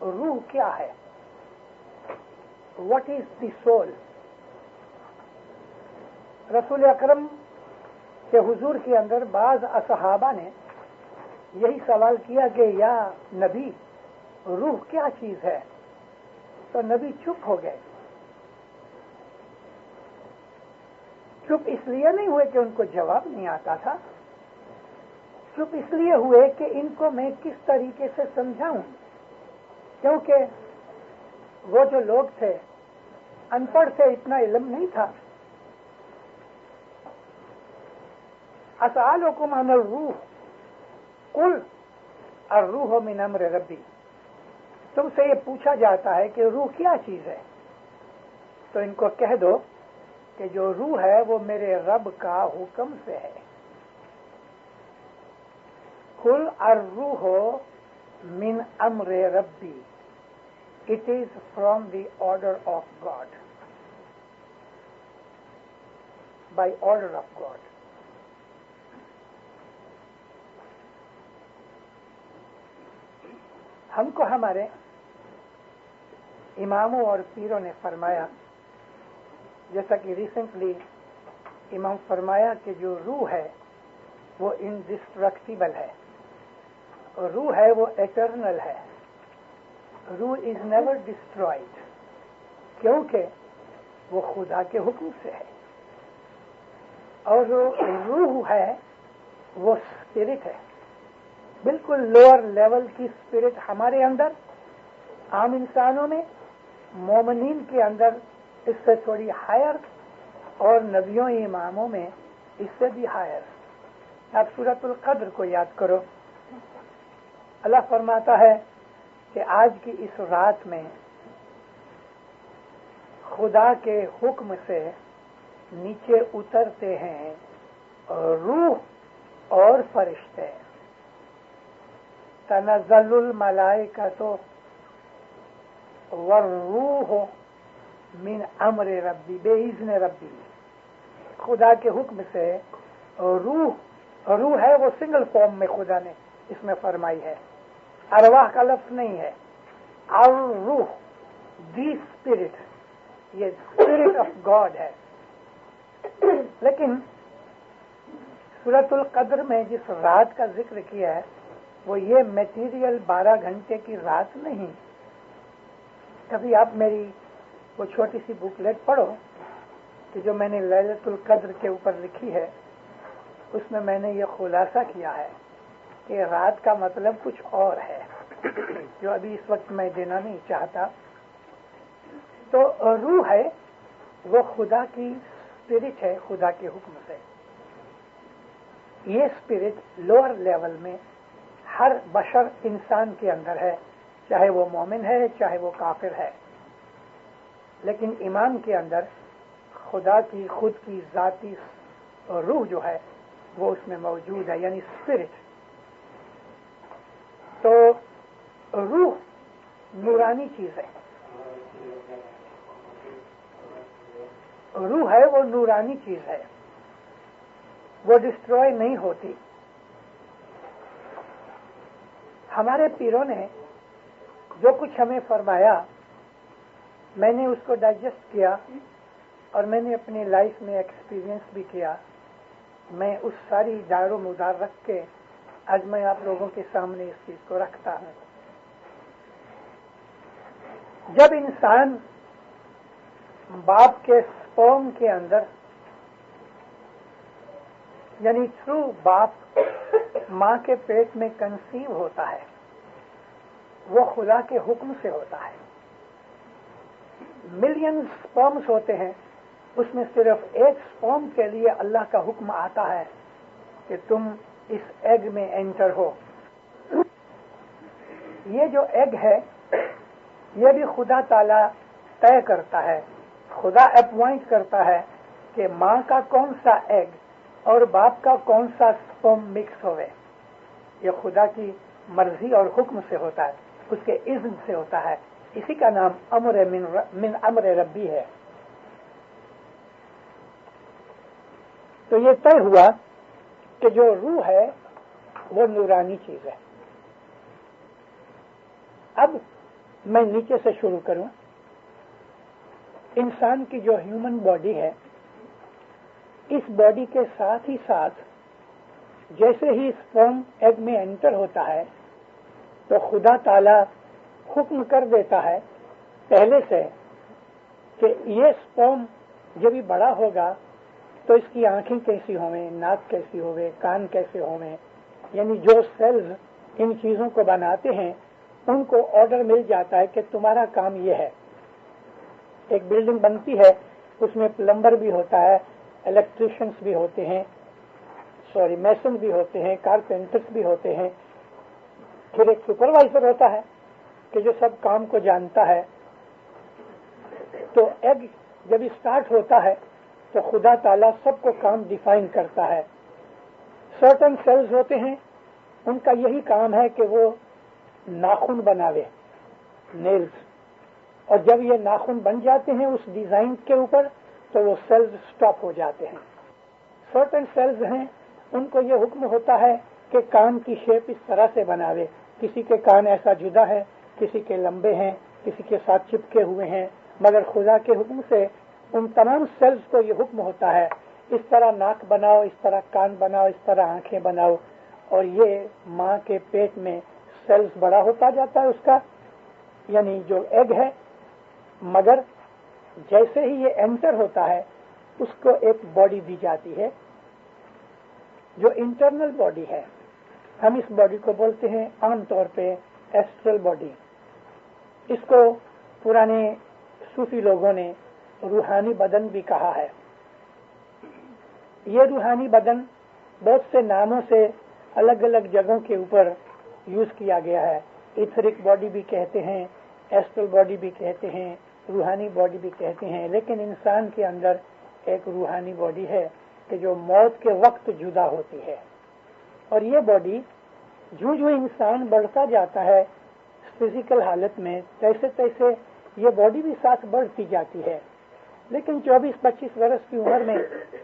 روح کیا ہے؟ What is the civil? رسول اکرم کے حضور کے اندر بعض اصحابہ نے یہی سوال کیا کہ یا نبی، روح کیا چیز ہے؟ تو نبی چپ ہو گئے. چپ اس لیے نہیں ہوئے کہ ان کو جواب نہیں آتا تھا، چپ اس لیے ہوئے کہ ان کو میں کس طریقے سے سمجھاؤں، کیونکہ وہ جو لوگ تھے ان پڑھ تھے، اتنا علم نہیں تھا. اسألکم عن الروح قل الروح من امر ربی، تم سے یہ پوچھا جاتا ہے کہ روح کیا چیز ہے، تو ان کو کہہ دو کہ جو روح ہے وہ میرے رب کا حکم سے ہے. قل الروح من امر ربی، it is from the order of God, by order of God. ہم کو ہمارے اماموں اور پیروں نے فرمایا، جیسا کہ ریسنٹلی امام فرمایا کہ جو روح ہے وہ انڈسٹرکٹیبل ہے، روح ہے وہ ایٹرنل ہے، روح از نیور ڈسٹرائڈ، کیونکہ وہ خدا کے حکم سے ہے. اور جو روح ہے وہ اسپرٹ ہے، بالکل لوور لیول کی اسپرٹ ہمارے اندر، عام انسانوں میں، مومنین کے اندر اس سے تھوڑی ہائر، اور نبیوں اماموں میں اس سے بھی ہائر. آپ سورۃ القدر کو یاد کرو، اللہ فرماتا ہے کہ آج کی اس رات میں خدا کے حکم سے نیچے اترتے ہیں روح اور فرشتے. تنزل الملائکۃ والروح من امر ربی باذن ربی، خدا کے حکم سے روح ہے وہ سنگل فارم میں خدا نے اس میں فرمائی ہے، ارواح کا لفظ نہیں ہے. الروح دی اسپرٹ، یہ اسپرٹ آف گاڈ ہے. لیکن سورۃ القدر میں جس رات کا ذکر کیا ہے وہ یہ میٹیریل 12 گھنٹے کی رات نہیں. کبھی آپ میری وہ چھوٹی سی بکلیٹ پڑھو کہ جو میں نے لیلۃ القدر کے اوپر لکھی ہے، اس میں نے یہ خلاصہ کیا ہے کہ رات کا مطلب کچھ اور ہے جو ابھی اس وقت میں دینا نہیں چاہتا. تو روح ہے وہ خدا کی اسپرٹ ہے، خدا کے حکم سے. یہ اسپرٹ لوور لیول میں ہر بشر انسان کے اندر ہے، چاہے وہ مومن ہے چاہے وہ کافر ہے. لیکن ایمان کے اندر خدا کی خود کی ذاتی روح جو ہے وہ اس میں موجود ہے، یعنی اسپرٹ. تو روح نورانی چیز ہے، روح ہے وہ نورانی چیز ہے، وہ ڈسٹروائے نہیں ہوتی. ہمارے پیروں نے جو کچھ ہمیں فرمایا میں نے اس کو ڈائجسٹ کیا اور میں نے اپنی لائف میں ایکسپیرینس بھی کیا. میں اس ساری دار و مدار رکھ کے آج میں آپ لوگوں کے سامنے اس چیز کو رکھتا ہوں. جب انسان باپ کے سپرم کے اندر، یعنی تھرو باپ ماں کے پیٹ میں کنسیو ہوتا ہے، وہ خدا کے حکم سے ہوتا ہے. ملین سپرمز ہوتے ہیں، اس میں صرف ایک سپرم کے لیے اللہ کا حکم آتا ہے کہ تم اس ایگ میں انٹر ہو. یہ جو ایگ ہے یہ بھی خدا تعالی طے کرتا ہے، خدا اپوائنٹ کرتا ہے کہ ماں کا کون سا ایگ اور باپ کا کون سا سپرم مکس ہوئے. یہ خدا کی مرضی اور حکم سے ہوتا ہے، اس کے اذن سے ہوتا ہے. اسی کا نام امر من امر ربی ہے. تو یہ طے ہوا کہ جو روح ہے وہ نورانی چیز ہے. اب میں نیچے سے شروع کروں. انسان کی جو ہیومن باڈی ہے، اس باڈی کے ساتھ ہی ساتھ جیسے ہی اسپرم ایگ میں انٹر ہوتا ہے تو خدا تعالی حکم کر دیتا ہے پہلے سے کہ یہ اسپرم جب بھی بڑا ہوگا تو اس کی آنکھیں کیسی ہویں، ناک کیسی ہوئے، کان کیسے ہوئے، یعنی جو سیلز ان چیزوں کو بناتے ہیں ان کو آرڈر مل جاتا ہے کہ تمہارا کام یہ ہے. ایک بلڈنگ بنتی ہے، اس میں پلمبر بھی ہوتا ہے، الیکٹریشینس بھی ہوتے ہیں، میسن بھی ہوتے ہیں، کارپینٹرز بھی ہوتے ہیں، پھر ایک سپروائزر ہوتا ہے کہ جو سب کام کو جانتا ہے. تو ایگ جب اسٹارٹ ہوتا ہے تو خدا تعالیٰ سب کو کام ڈیفائن کرتا ہے. سرٹن سیلز ہوتے ہیں، ان کا یہی کام ہے کہ وہ ناخن بناوے، نیلز، اور جب یہ ناخن بن جاتے ہیں اس ڈیزائن کے اوپر تو وہ سیلز سٹاپ ہو جاتے ہیں. سرٹن سیلز ہیں، ان کو یہ حکم ہوتا ہے کہ کان کی شیپ اس طرح سے بناوے. کسی کے کان ایسا جدا ہے، کسی کے لمبے ہیں، کسی کے ساتھ چپکے ہوئے ہیں، مگر خدا کے حکم سے ان تمام سیلز کو یہ حکم ہوتا ہے اس طرح ناک بناؤ، اس طرح کان بناؤ، اس طرح آنکھیں بناؤ. اور یہ ماں کے پیٹ میں سیلز بڑا ہوتا جاتا ہے اس کا، یعنی جو ایگ ہے. مگر جیسے ہی یہ انٹر ہوتا ہے اس کو ایک باڈی دی جاتی ہے جو انٹرنل باڈی ہے. ہم اس باڈی کو بولتے ہیں عام طور پہ ایسٹرل باڈی. اس کو پرانے صوفی لوگوں نے روحانی بدن بھی کہا ہے. یہ روحانی بدن بہت سے ناموں سے الگ الگ جگہوں کے اوپر یوز کیا گیا ہے. ایتھرک باڈی بھی کہتے ہیں، ایسٹرل باڈی بھی کہتے ہیں، روحانی باڈی بھی کہتے ہیں. لیکن انسان کے اندر ایک روحانی باڈی ہے کہ جو موت کے وقت جدا ہوتی ہے. اور یہ باڈی جو انسان بڑھتا جاتا ہے فزیکل حالت میں، تیسے تیسے یہ باڈی بھی ساتھ بڑھتی جاتی ہے. لیکن 24-25 برس کی عمر میں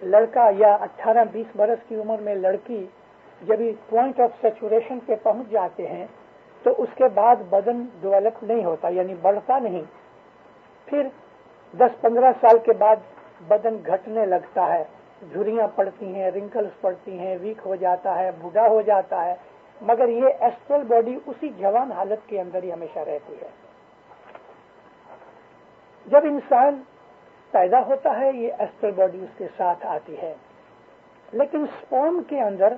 لڑکا یا 18-20 برس کی عمر میں لڑکی جب پوائنٹ آف سیچوریشن پہ پہنچ جاتے ہیں تو اس کے بعد بدن ڈیولپ نہیں ہوتا، یعنی بڑھتا نہیں. پھر 10-15 سال کے بعد بدن گھٹنے لگتا ہے، جھریاں پڑتی ہیں، رنکلز پڑتی ہیں، ویک ہو جاتا ہے، بوڑھا ہو جاتا ہے. مگر یہ ایسٹرل باڈی اسی جوان حالت کے اندر ہی ہمیشہ رہتی ہے. جب انسان پیدا ہوتا ہے یہ ایسٹرل باڈی اس کے ساتھ آتی ہے. لیکن اسپرم کے اندر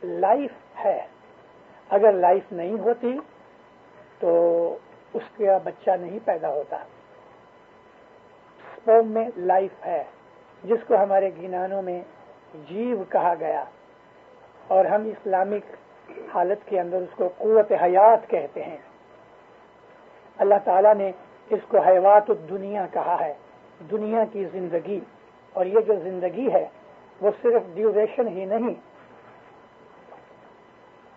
لائف ہے. اگر لائف نہیں ہوتی تو اس کا بچہ نہیں پیدا ہوتا. اسپرم میں لائف ہے جس کو ہمارے گنانوں میں جیو کہا گیا، اور ہم اسلامک حالت کے اندر اس کو قوت حیات کہتے ہیں. اللہ تعالیٰ نے اس کو حیوات الدنیا کہا ہے، دنیا کی زندگی. اور یہ جو زندگی ہے وہ صرف ڈیوریشن ہی نہیں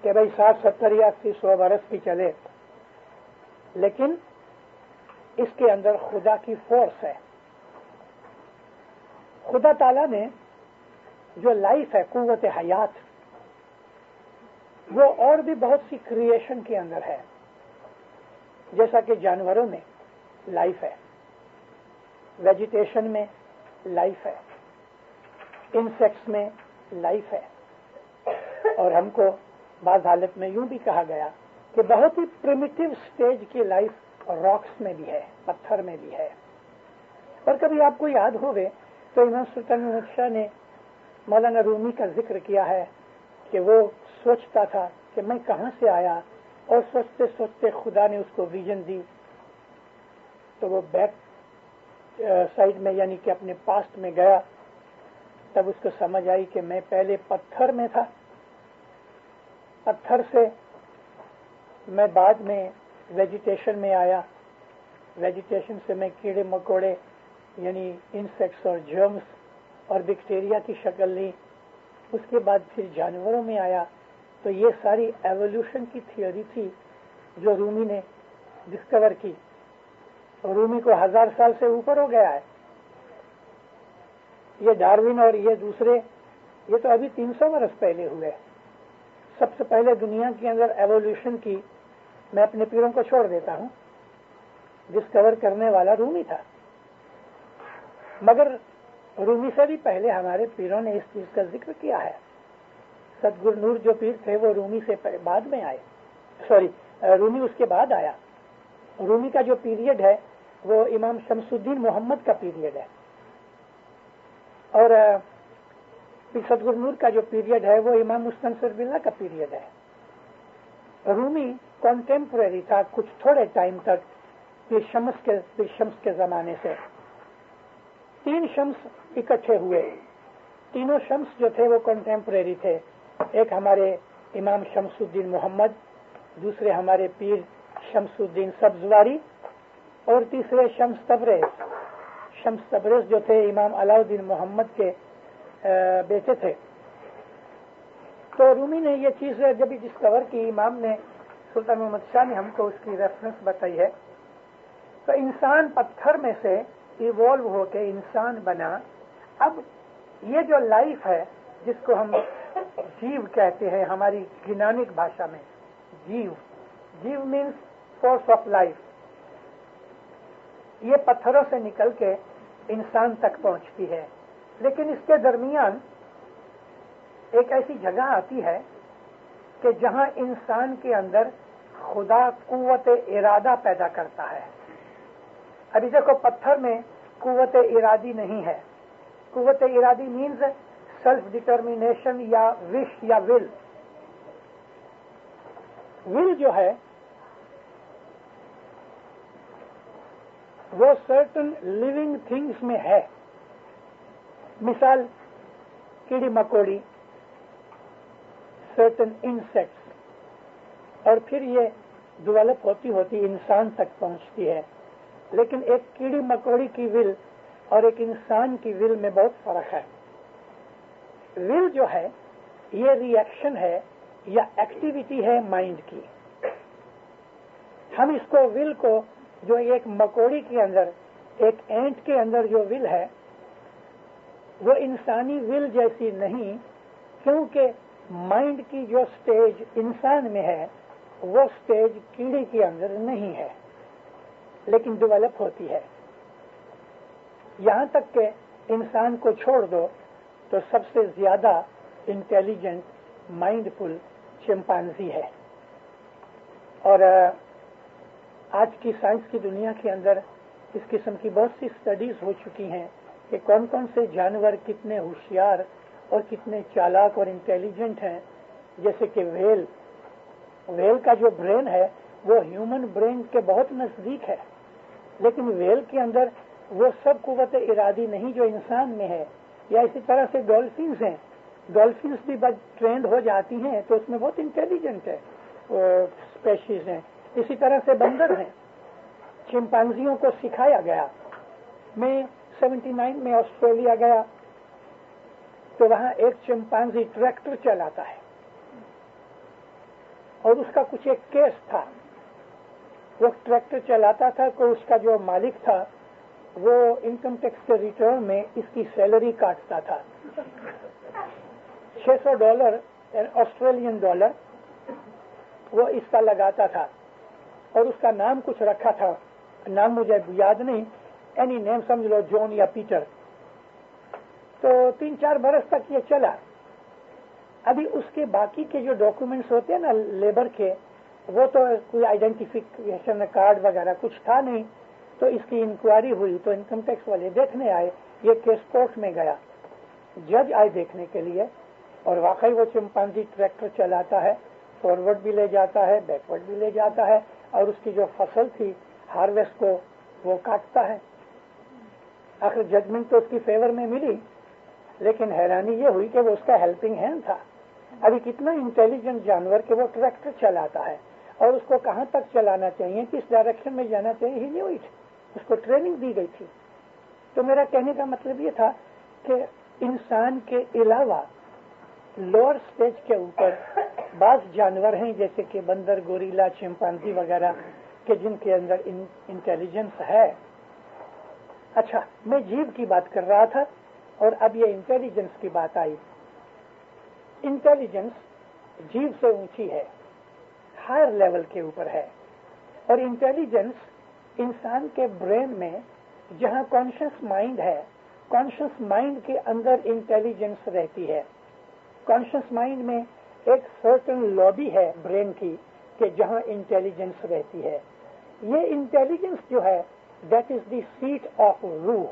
کہ بھائی 60-70 یا 80-100 برس کی چلے، لیکن اس کے اندر خدا کی فورس ہے. خدا تعالیٰ نے جو لائف ہے، قوت حیات، وہ اور بھی بہت سی کریشن کے اندر ہے. جیسا کہ جانوروں میں لائف ہے، ویجیٹیشن میں لائف ہے، انسیکٹس میں لائف ہے. اور ہم کو بعض حالت میں یوں بھی کہا گیا کہ بہت ہی پریمیٹیو سٹیج کی لائف راکس میں بھی ہے، پتھر میں بھی ہے. اور کبھی آپ کو یاد ہوگے تو امام سلطان محمد شاہ نے مولانا رومی کا ذکر کیا ہے کہ وہ سوچتا تھا کہ میں کہاں سے آیا، اور سوچتے سوچتے خدا نے اس کو ویژن دی. تو وہ بیک سائڈ میں یعنی کہ اپنے پاسٹ میں گیا، تب اس کو سمجھ آئی کہ میں پہلے پتھر میں تھا، پتھر سے میں بعد میں ویجیٹیشن میں آیا، ویجیٹیشن سے میں کیڑے مکوڑے یعنی انسیکٹس اور جرمز اور بیکٹیریا کی شکل لی، اس کے بعد پھر جانوروں میں آیا. تو یہ ساری ایوولوشن کی تھیوری تھی جو رومی نے ڈسکور کی. رومی کو 1000 سال سے اوپر ہو گیا ہے. یہ ڈاروین اور یہ دوسرے یہ تو ابھی 300 برس پہلے ہوئے. سب سے پہلے دنیا کے اندر ایوولوشن کی، میں اپنے پیروں کو چھوڑ دیتا ہوں، डिस्कवर करने वाला रूमी था, मगर रूमी से भी पहले हमारे पीरों ने इस चीज का जिक्र किया है। सतगुरु नूर जो पीर थे वो रूमी से बाद में आए, रूमी उसके बाद आया। रूमी का जो पीरियड है वो इमाम शमसुद्दीन मोहम्मद का पीरियड है, और सतगुरु नूर का जो पीरियड है वो इमाम मुस्तनसिर बिल्ला का पीरियड है। रूमी कॉन्टेम्पररी था कुछ थोड़े टाइम तक पीर शम्स के जमाने से। 3 शम्स इकट्ठे हुए, तीनों शम्स जो थे वो कॉन्टेम्पररी थे। एक हमारे इमाम शमसुद्दीन मोहम्मद, दूसरे हमारे पीर शमसुद्दीन सब्जवारी, और तीसरे शम्स तबरेज जो थे इमाम अलाउद्दीन मोहम्मद के बेटे थे। तो रूमी ने ये चीज जब डिस्कवर की, इमाम ने, सुल्तान मोहम्मद शाह ने हमको उसकी रेफरेंस बताई है। तो इंसान पत्थर में से इवॉल्व होके इंसान बना। अब ये जो लाइफ है जिसको हम जीव कहते हैं हमारी यूनानिक भाषा में, जीव मीन्स फोर्स ऑफ लाइफ, ये पत्थरों से निकल के इंसान तक पहुंचती है। लेकिन इसके दरमियान एक ऐसी जगह आती है कि जहां इंसान के अंदर खुदा कुव्वत इरादा पैदा करता है। अभी देखो पत्थर में कुव्वत इरादी नहीं है। कुव्वत इरादी मीन्स सेल्फ डिटर्मिनेशन या विश या विल। विल जो है वो सर्टन लिविंग थिंग्स में है। मिसाल कीड़ी मकोड़ी, सर्टन इंसेक्ट्स, और फिर ये डेवलप होती इंसान तक पहुंचती है। लेकिन एक कीड़ी मकोड़ी की विल और एक इंसान की विल में बहुत फर्क है। विल जो है ये रिएक्शन है या एक्टिविटी है माइंड की। हम इसको विल को, जो एक मकोड़ी के अंदर, एक एंट के अंदर जो विल है वो इंसानी विल जैसी नहीं, क्योंकि माइंड की जो स्टेज इंसान में है वो स्टेज कीड़ी के अंदर नहीं है, लेकिन डेवलप होती है। यहां तक कि इंसान को छोड़ दो तो सबसे ज्यादा इंटेलिजेंट माइंडफुल चिंपांजी है। और आज की साइंस की दुनिया के अंदर इस किस्म की बहुत सी स्टडीज हो चुकी हैं कि कौन कौन से जानवर कितने होशियार और कितने चालाक और इंटेलिजेंट हैं। जैसे कि व्हेल का जो ब्रेन है वो ह्यूमन ब्रेन के बहुत नजदीक है, लेकिन व्हेल के अंदर वो सब कुव्वत इरादी नहीं जो इंसान में है। या इसी तरह से डॉल्फिन्स हैं, डॉल्फिन्स भी बस ट्रेंड हो जाती हैं तो उसमें बहुत इंटेलिजेंट है स्पेशीज हैं। इसी तरह से बंदर हैं। चिंपांजियों को सिखाया गया। मैं 79 में ऑस्ट्रेलिया गया तो वहां एक चिंपांजी ट्रैक्टर चलाता है और उसका कुछ एक केस था। वो ट्रैक्टर चलाता था तो उसका जो मालिक था वो इनकम टैक्स के रिटर्न में इसकी सैलरी काटता था। $600 ऑस्ट्रेलियन डॉलर वो इसका लगाता था और उसका नाम कुछ रखा था, नाम मुझे याद नहीं, एनी नेम समझ लो, जॉन या पीटर। तो 3-4 बरस तक ये चला। अभी उसके बाकी के जो डॉक्यूमेंट्स होते हैं ना लेबर के, वो तो कोई आइडेंटिफिकेशन कार्ड वगैरह कुछ था नहीं। तो इसकी इंक्वायरी हुई तो इनकम टैक्स वाले देखने आए। ये केस कोर्ट में गया, जज आए देखने के लिए, और वाकई वो चिंपांजी ट्रैक्टर चलाता है, फॉरवर्ड भी ले जाता है, बैकवर्ड भी ले जाता है, और उसकी जो फसल थी हार्वेस्ट को वो काटता है। आखिर जजमेंट तो उसकी फेवर में मिली, लेकिन हैरानी ये हुई कि वो उसका हेल्पिंग हैंड था। अभी कितना इंटेलिजेंट जानवर कि वो ट्रैक्टर चलाता है और उसको कहां तक चलाना चाहिए, किस डायरेक्शन में जाना चाहिए, ही न्यू इट, उसको ट्रेनिंग दी गई थी। तो मेरा कहने का मतलब ये था कि इंसान के अलावा लोअर स्टेज के ऊपर बाज जानवर हैं, जैसे कि बंदर, गोरिल्ला, चिंपांजी वगैरह के, जिनके अंदर इंटेलिजेंस है। अच्छा, मैं जीव की बात कर रहा था और अब ये इंटेलिजेंस की बात आई। इंटेलिजेंस जीव से ऊंची है, हायर लेवल के ऊपर है। और इंटेलिजेंस इंसान के ब्रेन में जहाँ कॉन्शियस माइंड है, कॉन्शियस माइंड के अंदर इंटेलिजेंस रहती है। कॉन्शियस माइंड में एक सर्टेन लॉबी है ब्रेन की कि जहाँ इंटेलिजेंस रहती है। ये इंटेलिजेंस जो है that is the seat of रूह।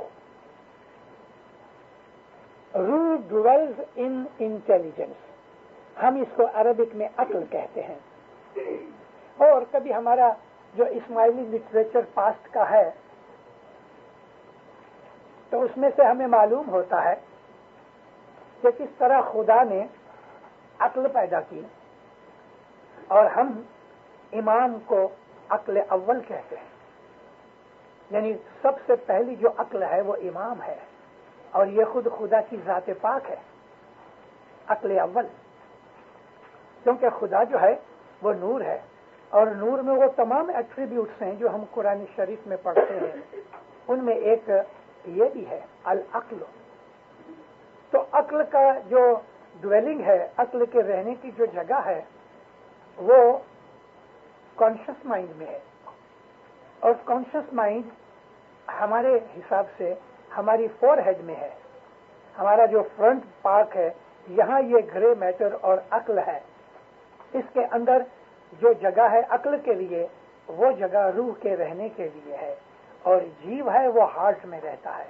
रूह ड्वेल्स इन इंटेलिजेंस। हम इसको अरबिक में अक्ल कहते हैं। और कभी हमारा जो इस्माइली लिटरेचर पास्ट का है तो उसमें से हमें मालूम होता है कि किस तरह खुदा ने अक्ल पैदा की, और हम इमाम को अक्ल अव्वल कहते हैं। यानी सबसे पहली जो अक्ल है वो इमाम है, और ये खुद खुदा की ज़ात पाक है, अक्ल अव्वल। क्योंकि खुदा जो है वो नूर है, और नूर में वो तमाम एट्रीब्यूट्स हैं जो हम कुरान शरीफ में पढ़ते हैं। उनमें एक ये भी है अल अक्ल। तो अक्ल का जो ड्वेलिंग है, अक्ल के रहने की जो जगह है वो कॉन्शियस माइंड में है। और कॉन्शियस माइंड हमारे हिसाब से हमारी फोरहेड में है। हमारा जो फ्रंट पार्ट है यहाँ ये ग्रे मैटर और अक्ल है। इसके अंदर जो जगह है अक्ल के लिए, वो जगह रूह के रहने के लिए है, और जीव है वो हार्ट में रहता है।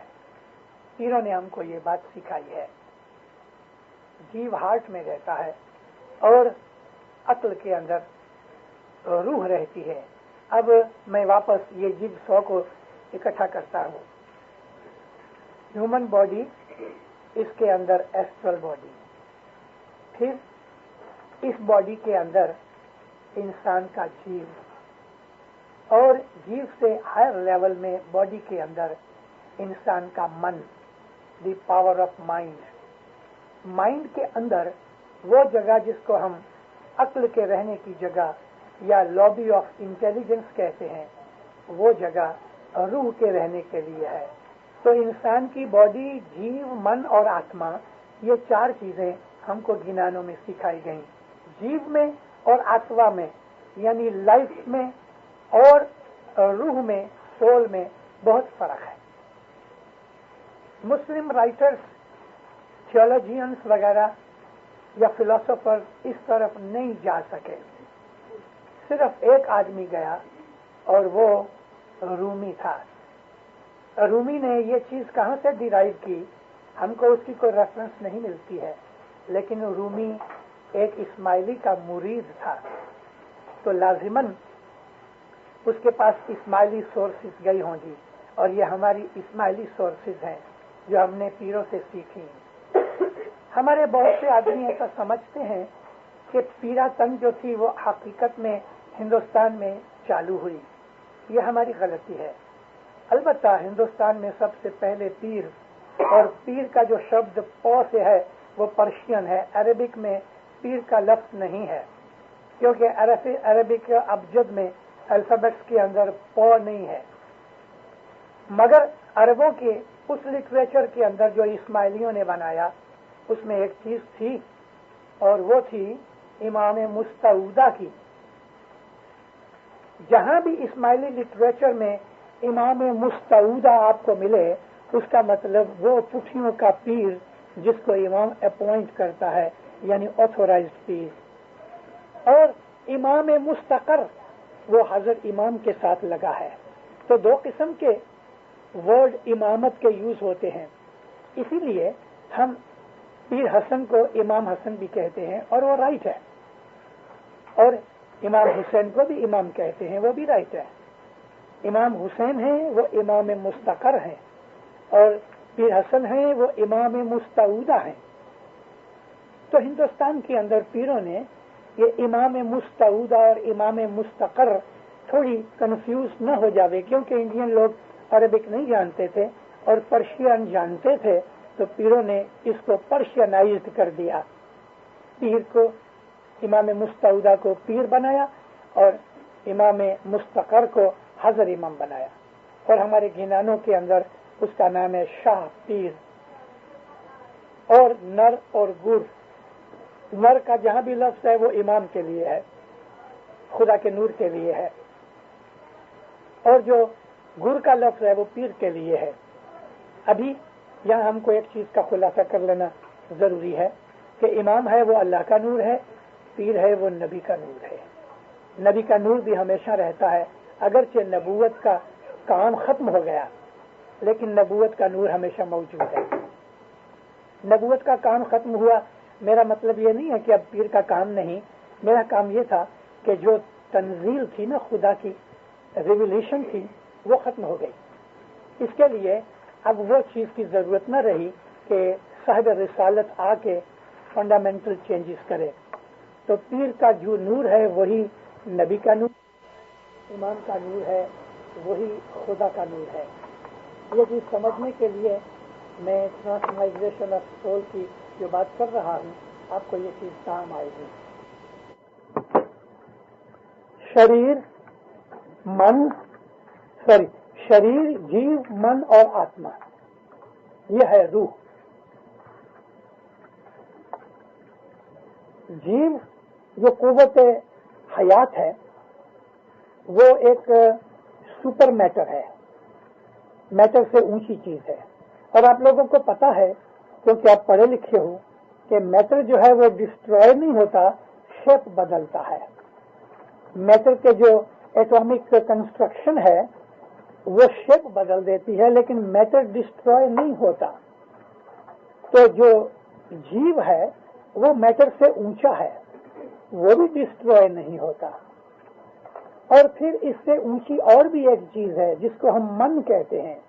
तीनों ने हमको ये बात सिखाई है। जीव हार्ट में रहता है और अक्ल के अंदर रूह रहती है। अब मैं वापस ये जीव 100 को इकट्ठा करता हूँ। ह्यूमन बॉडी, इसके अंदर एस्ट्रल बॉडी, फिर इस बॉडी के अंदर इंसान का जीव, और जीव से हायर लेवल में बॉडी के अंदर इंसान का मन, the power of mind. Mind के अंदर वो जगह जिसको हम अक्ल के रहने की जगह या लॉबी ऑफ इंटेलिजेंस कहते हैं, वो जगह रूह के रहने के लिए है। तो इंसान की बॉडी, जीव, मन और आत्मा, ये 4 चीजें हमको गिनानों में सिखाई गई। जीव में और आत्मा में, यानी लाइफ में और रूह में, सोल में बहुत फर्क है। मुस्लिम राइटर्स, थियोलॉजियंस वगैरह या फिलोसोफर इस तरफ नहीं जा सके। सिर्फ एक आदमी गया और वो रूमी था। रूमी ने ये चीज कहाँ से डिराइव की, हमको उसकी कोई रेफरेंस नहीं मिलती है, लेकिन रूमी एक इस्माइली का मुरीद था, तो लाजिमन उसके पास इस्माइली सोर्सेज गई होंगी, और ये हमारी इस्माइली सोर्सेज हैं जो हमने पीरों से सीखी। हमारे बहुत से आदमी ऐसा समझते हैं कि पीरातन जो थी वो हकीकत में हिंदुस्तान में चालू हुई। ये हमारी गलती है। अलबत्ता हिंदुस्तान में सबसे पहले पीर, और पीर का जो शब्द पौ से है वो पर्शियन है। अरबिक में पीर का लफ्ज नहीं है, क्योंकि अरबिक अबजद में अल्फाबेट्स के अंदर पौ नहीं है। मगर अरबों के उस लिटरेचर के अंदर जो इस्माइलियों ने बनाया, उसमें एक चीज थी, और वो थी इमाम मुस्तऊदा की। जहां भी इस्माइली लिटरेचर में इमाम मुस्तऊदा आपको मिले, उसका मतलब वो पुठियों का पीर जिसको इमाम अपॉइंट करता है, यानी ऑथोराइज्ड पीर। और इमाम मुस्तकर वो हजरत इमाम के साथ लगा है। तो 2 किस्म के वर्ड इमामत के यूज होते हैं। इसीलिए हम पीर हसन को इमाम हसन भी कहते हैं, और वो राइट है, और इमाम हुसैन को भी इमाम कहते हैं, वो भी राइट है। इमाम हुसैन है वो इमाम मुस्तकर हैं, और पीर हसन है वो इमाम मुस्तऊदा हैं। तो हिंदुस्तान के अंदर पीरों ने ये इमाम मुस्तऊदा और इमाम मुस्तकर थोड़ी कंफ्यूज न हो जावे, क्योंकि इंडियन लोग अरबिक नहीं जानते थे और पर्शियन जानते थे, तो पीरों ने इसको पर्शियनाइज्ड कर दिया। पीर को, इमाम मुस्तऊदा को पीर बनाया, और इमाम मुस्तकर को हजर इमाम बनाया, और हमारे गिनानों के अंदर उसका नाम है शाह पीर। और नर और गुर, नर का जहां भी लफ्ज है वो इमाम के लिए है, खुदा के नूर के लिए है, और जो گر کا لفظ ہے وہ پیر کے لیے ہے. ابھی یہاں ہم کو ایک چیز کا خلاصہ کر لینا ضروری ہے کہ امام ہے وہ اللہ کا نور ہے، پیر ہے وہ نبی کا نور ہے. نبی کا نور بھی ہمیشہ رہتا ہے، اگرچہ نبوت کا کام ختم ہو گیا لیکن نبوت کا نور ہمیشہ موجود ہے. نبوت کا کام ختم ہوا، میرا مطلب یہ نہیں ہے کہ اب پیر کا کام نہیں. میرا کام یہ تھا کہ جو تنزیل تھی نا، خدا کی ریویلیشن تھی، وہ ختم ہو گئی. اس کے لیے اب وہ چیز کی ضرورت نہ رہی کہ صاحب رسالت آ کے فنڈامنٹل چینجز کرے. تو پیر کا جو نور ہے وہی نبی کا نور، امام کا نور ہے وہی خدا کا نور ہے. یہ چیز سمجھنے کے لیے میں ٹرانسمائزیشن آف سول کی جو بات کر رہا ہوں، آپ کو یہ چیز کام آئے گی. شریر، جیو، من اور آتما، یہ ہے روح. جیو جو قوت حیات ہے وہ ایک سپر میٹر ہے، میٹر سے اونچی چیز ہے. اور آپ لوگوں کو پتا ہے کیونکہ آپ پڑھے لکھے ہو کہ میٹر جو ہے وہ ڈسٹروائے نہیں ہوتا، شیپ بدلتا ہے. میٹر کے جو ایٹامک کنسٹرکشن ہے وہ شیپ بدل دیتی ہے لیکن میٹر ڈسٹروائے نہیں ہوتا. تو جو جیو ہے وہ میٹر سے اونچا ہے، وہ بھی ڈسٹروائے نہیں ہوتا. اور پھر اس سے اونچی اور بھی ایک چیز ہے جس کو ہم من کہتے ہیں،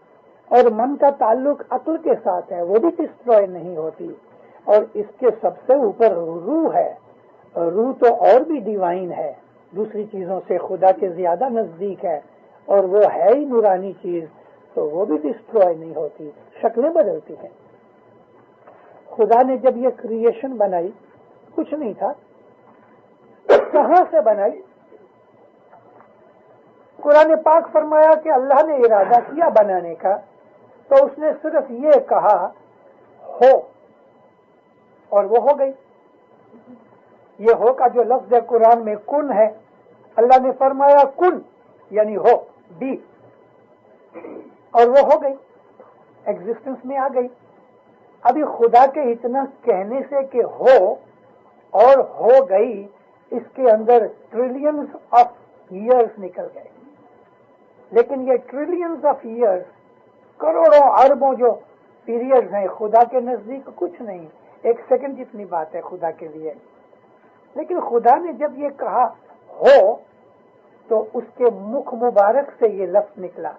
اور من کا تعلق عقل کے ساتھ ہے، وہ بھی ڈسٹروائے نہیں ہوتی. اور اس کے سب سے اوپر روح ہے. روح تو اور بھی ڈیوائن ہے، دوسری چیزوں سے خدا کے زیادہ نزدیک ہے، اور وہ ہے ہی نورانی چیز، تو وہ بھی ڈسٹروائے نہیں ہوتی، شکلیں بدلتی ہیں. خدا نے جب یہ کریشن بنائی کچھ نہیں تھا، کہاں سے بنائی؟ قرآن پاک فرمایا کہ اللہ نے ارادہ کیا بنانے کا تو اس نے صرف یہ کہا ہو، اور وہ ہو گئی. یہ ہو کا جو لفظ ہے قرآن میں کن ہے، اللہ نے فرمایا کن یعنی ہو، بی، اور وہ ہو گئی، ایگزسٹنس میں آ گئی. ابھی خدا کے اتنا کہنے سے کہ ہو اور ہو گئی، اس کے اندر ٹریلینز آف ایئرز نکل گئے. لیکن یہ ٹریلینز آف ایئرز، کروڑوں اربوں جو پیریڈز ہیں، خدا کے نزدیک کچھ نہیں، ایک سیکنڈ جتنی بات ہے خدا کے لیے. لیکن خدا نے جب یہ کہا ہو تو اس کے مکھ مبارک سے یہ لفظ نکلا.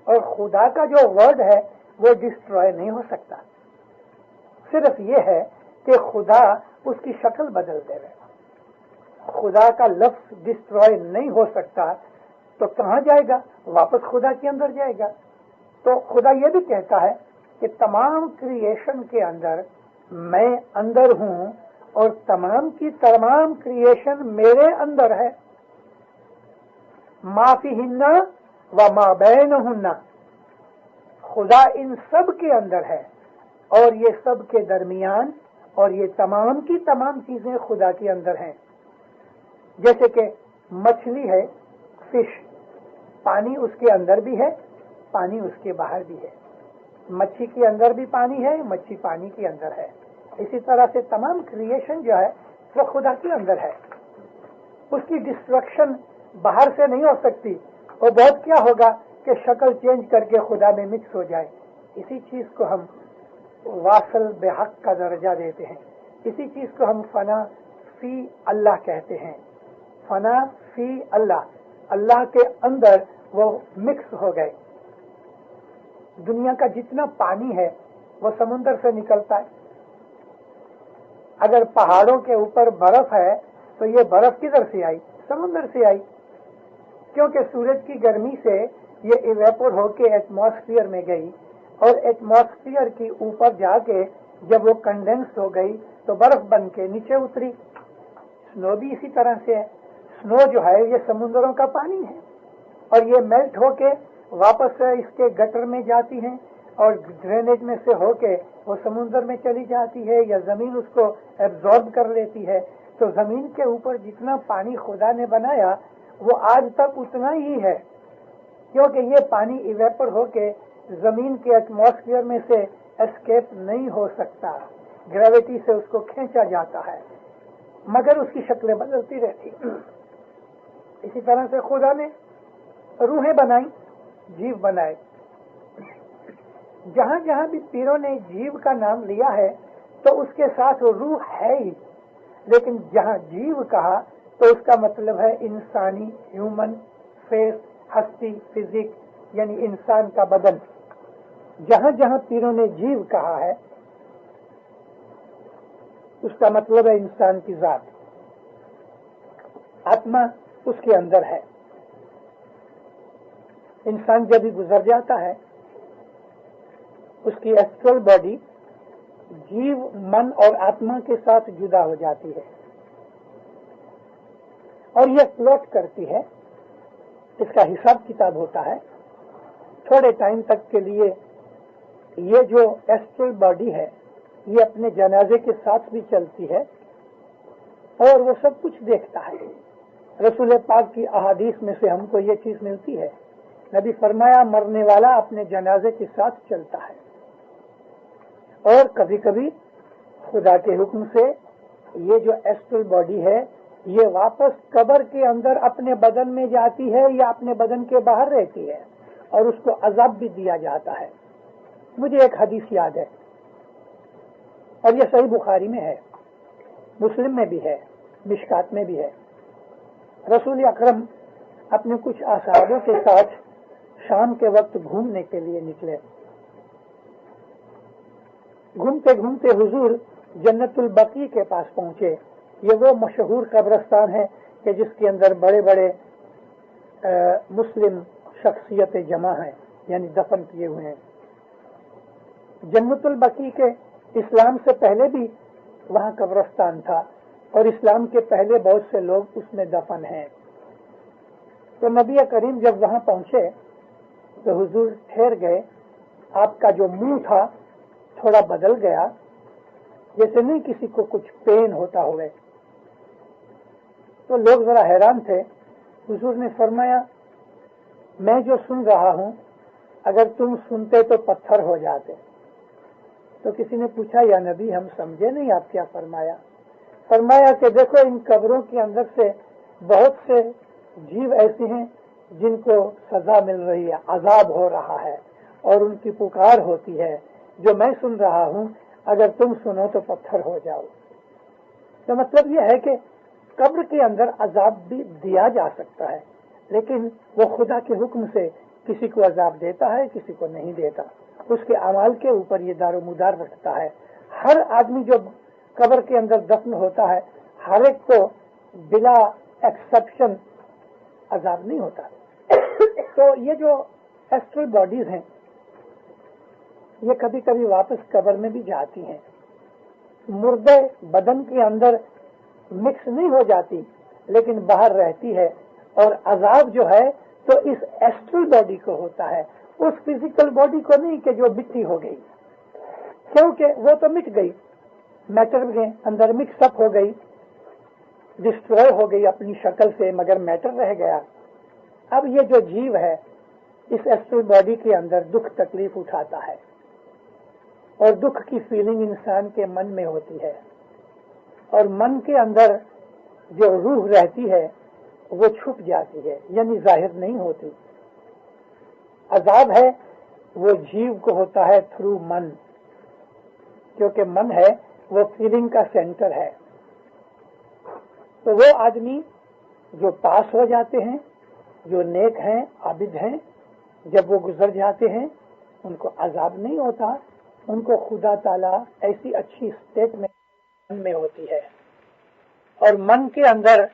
اور خدا کا جو ورڈ ہے وہ ڈسٹروائے نہیں ہو سکتا. صرف یہ ہے کہ خدا اس کی شکل بدل دے رہے. خدا کا لفظ ڈسٹروائے نہیں ہو سکتا تو کہاں جائے گا؟ واپس خدا کے اندر جائے گا. تو خدا یہ بھی کہتا ہے کہ تمام کریشن کے اندر میں اندر ہوں اور تمام کی تمام کریشن میرے اندر ہے. ما فیہن و ما بینہن، خدا ان سب کے اندر ہے اور یہ سب کے درمیان، اور یہ تمام کی تمام چیزیں خدا کے اندر ہیں. جیسے کہ مچھلی ہے، فش، پانی اس کے اندر بھی ہے، پانی اس کے باہر بھی ہے. مچھی کے اندر بھی پانی ہے، مچھی پانی کے اندر ہے. اسی طرح سے تمام کریشن جو ہے وہ خدا کے اندر ہے. اس کی ڈسٹرکشن باہر سے نہیں ہو سکتی. اور بہت کیا ہوگا کہ شکل چینج کر کے خدا میں مکس ہو جائے. اسی چیز کو ہم واصل بحق کا درجہ دیتے ہیں. اسی چیز کو ہم فنا فی اللہ کہتے ہیں. فنا فی اللہ، اللہ کے اندر وہ مکس ہو گئے. دنیا کا جتنا پانی ہے وہ سمندر سے نکلتا ہے. اگر پہاڑوں کے اوپر برف ہے تو یہ برف کدھر سے آئی؟ سمندر سے آئی. کیونکہ سورج کی گرمی سے یہ ایویپور ہو کے ایٹماسفیئر میں گئی، اور ایٹماسفیئر کی اوپر جا کے جب وہ کنڈینس ہو گئی تو برف بن کے نیچے اتری. سنو بھی اسی طرح سے ہے. سنو جو ہے یہ سمندروں کا پانی ہے، اور یہ میلٹ ہو کے واپس اس کے گٹر میں جاتی ہیں، اور ڈرینیج میں سے ہو کے وہ سمندر میں چلی جاتی ہے، یا زمین اس کو ایبزارب کر لیتی ہے. تو زمین کے اوپر جتنا پانی خدا نے بنایا وہ آج تک اتنا ہی ہے. क्योंकि ये पानी इवेपर होके जमीन के एटमॉस्फेयर में से एस्केप नहीं हो सकता, ग्रेविटी से उसको खींचा जाता है, मगर उसकी शक्लें बदलती रहती। इसी तरह से खुदा ने रूहें बनाई, जीव बनाए। जहां जहां भी पीरों ने जीव का नाम लिया है तो उसके साथ रूह है ही, लेकिन जहां जीव कहा तो उसका मतलब है इंसानी, ह्यूमन फेस, हस्ती, फिजिक, यानी इंसान का बदन। जहां जहां पीरों ने जीव कहा है उसका मतलब है इंसान की जात, आत्मा उसके अंदर है। इंसान जब भी गुजर जाता है उसकी एस्ट्रल बॉडी जीव, मन और आत्मा के साथ जुदा हो जाती है और यह फ्लोट करती है। इसका हिसाब किताब होता है। थोड़े टाइम तक के लिए ये जो एस्ट्रल बॉडी है ये अपने जनाजे के साथ भी चलती है और वो सब कुछ देखता है। रसूल पाक की अहादीस में से हमको ये चीज मिलती है। नबी फरमाया, मरने वाला अपने जनाजे के साथ चलता है और कभी कभी खुदा के हुक्म से ये जो एस्ट्रल बॉडी है ये वापस कब्र के अंदर अपने बदन में जाती है या अपने बदन के बाहर रहती है और उसको अजाब भी दिया जाता है। मुझे एक हदीस याद है और ये सही बुखारी में है, मुस्लिम में भी है, मिशकात में भी है। रसूल अकरम अपने कुछ असहाबों के साथ शाम के वक्त घूमने के लिए निकले। घूमते घूमते हुजूर जन्नतुल बकी के पास पहुंचे। ये वो मशहूर कब्रिस्तान है कि जिसके अंदर बड़े बड़े मुस्लिम शख्सियतें जमा हैं, यानी दफन किए हुए हैं। जन्नतुल बकी के इस्लाम से पहले भी वहाँ कब्रिस्तान था और इस्लाम के पहले बहुत से लोग उसमें दफन हैं। तो नबी करीम जब वहाँ पहुंचे तो हुजूर ठहर गए। आपका जो मुंह था थोड़ा बदल गया, जैसे नहीं किसी को कुछ पेन होता हुए। तो लोग जरा हैरान थे। हुजूर ने फरमाया, मैं जो सुन रहा हूं अगर तुम सुनते तो पत्थर हो जाते। तो किसी ने पूछा, या नबी हम समझे नहीं आप क्या फरमाया। फरमाया कि देखो इन कब्रों के अंदर से बहुत से जीव ऐसे हैं जिनको सजा मिल रही है, अजाब हो रहा है और उनकी पुकार होती है जो मैं सुन रहा हूं, अगर तुम सुनो तो पत्थर हो जाओ। तो मतलब यह है कि कब्र के अंदर अजाब भी दिया जा सकता है, लेकिन वो खुदा के हुक्म से किसी को अजाब देता है, किसी को नहीं देता। उसके अमाल के ऊपर ये दारोमदार रखता है। हर आदमी जो कब्र के अंदर दफन होता है, हर एक को बिला एक्सेप्शन अजाब नहीं होता। तो ये जो एस्ट्रल बॉडीज हैं ये कभी कभी वापस कब्र में भी जाती हैं। मुर्दे बदन के अंदर मिक्स नहीं हो जाती, लेकिन बाहर रहती है और अजाब जो है तो इस एस्ट्रल बॉडी को होता है, उस फिजिकल बॉडी को नहीं कि जो मिट्टी हो गई, क्योंकि वो तो मिट गई, मैटर के अंदर मिक्सअप हो गई, डिस्ट्रॉय हो गई अपनी शक्ल से, मगर मैटर रह गया। अब ये जो जीव है इस एस्ट्रल बॉडी के अंदर दुख तकलीफ उठाता है और दुख की फीलिंग इंसान के मन में होती है और मन के अंदर जो रूह रहती है वो छुप जाती है, यानी जाहिर नहीं होती। अजाब है वो जीव को होता है थ्रू मन, क्योंकि मन है वो फीलिंग का सेंटर है। तो वो आदमी जो पास हो जाते हैं, जो नेक हैं, आबिद हैं, जब वो गुजर जाते हैं उनको अजाब नहीं होता, उनको खुदा ताला ऐसी अच्छी स्टेट में होती है और मन के अंदर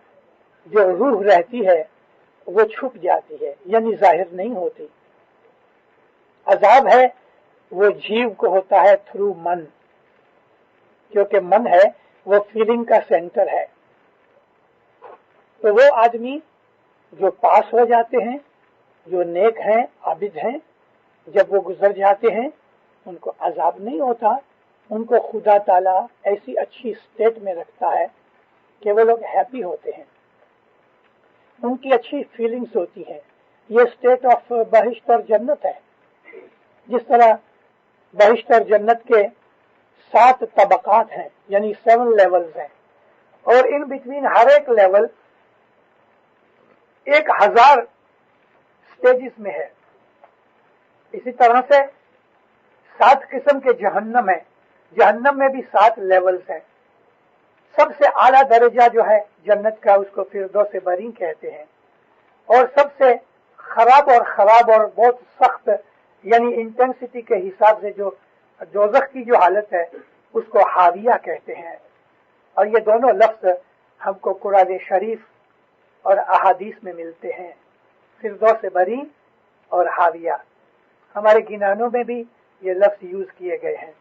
जो रूह रहती है वो छुप जाती है, यानी जाहिर नहीं होती। अजाब है वो जीव को होता है थ्रू मन, क्योंकि मन है वो फीलिंग का सेंटर है। तो वो आदमी जो पास हो जाते हैं, जो नेक हैं, आबिद हैं, जब वो गुजर जाते हैं उनको अजाब नहीं होता, उनको खुदा ताला ऐसी अच्छी स्टेट में रखता है कि वो लोग हैप्पी होते हैं, उनकी अच्छी फीलिंग्स होती हैं, یہ اسٹیٹ آف بہشت اور جنت ہے. جس طرح بہشت اور جنت کے 7 طبقات ہیں، یعنی 7 لیولز ہیں، اور ان بٹوین ہر ایک لیول 1000 اسٹیجز میں ہے. اسی طرح سے 7 قسم کے جہنم ہیں. جہنم میں بھی 7 لیولز ہیں. سب سے اعلیٰ درجہ جو ہے جنت کا، اس کو فردوس بری کہتے ہیں، اور سب سے خراب اور بہت سخت یعنی انٹینسٹی کے حساب سے جو دوزخ کی جو حالت ہے اس کو حاویہ کہتے ہیں. اور یہ دونوں لفظ ہم کو قرآن شریف اور احادیث میں ملتے ہیں، فردوس بری اور حاویہ. ہمارے گنانوں میں بھی یہ لفظ یوز کیے گئے ہیں.